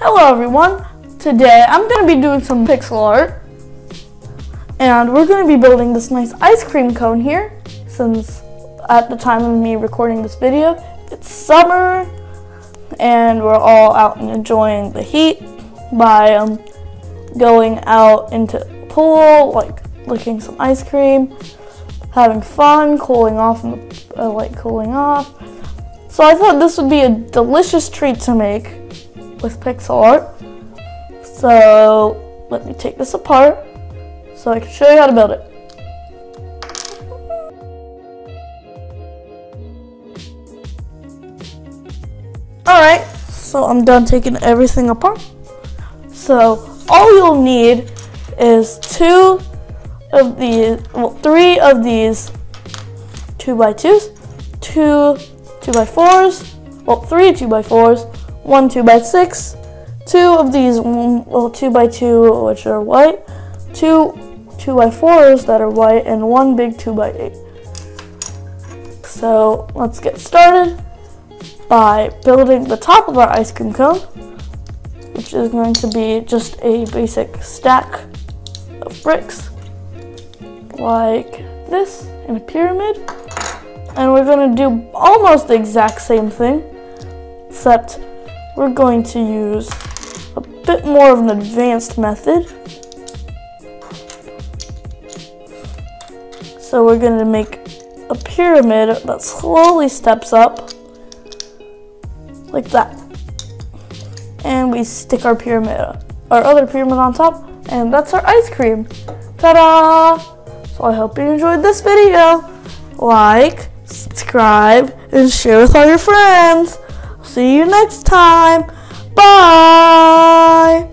Hello everyone, today I'm going to be doing some pixel art and we're going to be building this nice ice cream cone here since at the time of me recording this video it's summer and we're all out and enjoying the heat by going out into the pool, like licking some ice cream, having fun, cooling off. So I thought this would be a delicious treat to make with pixel art. So let me take this apart so I can show you how to build it. Alright, so I'm done taking everything apart. So all you'll need is three of these 2x2s, two 2x4s, well, three 2x4s, one 2x6, two of these 2x2 which are white, two 2x4s that are white, and one big 2x8. So let's get started by building the top of our ice cream cone, which is going to be just a basic stack of bricks like this in a pyramid. And we're going to do almost the exact same thing, except we're going to use a bit more of an advanced method. So we're going to make a pyramid that slowly steps up like that. And we stick our other pyramid on top, and that's our ice cream. Ta-da! So I hope you enjoyed this video. Like, subscribe, and share with all your friends. See you next time. Bye!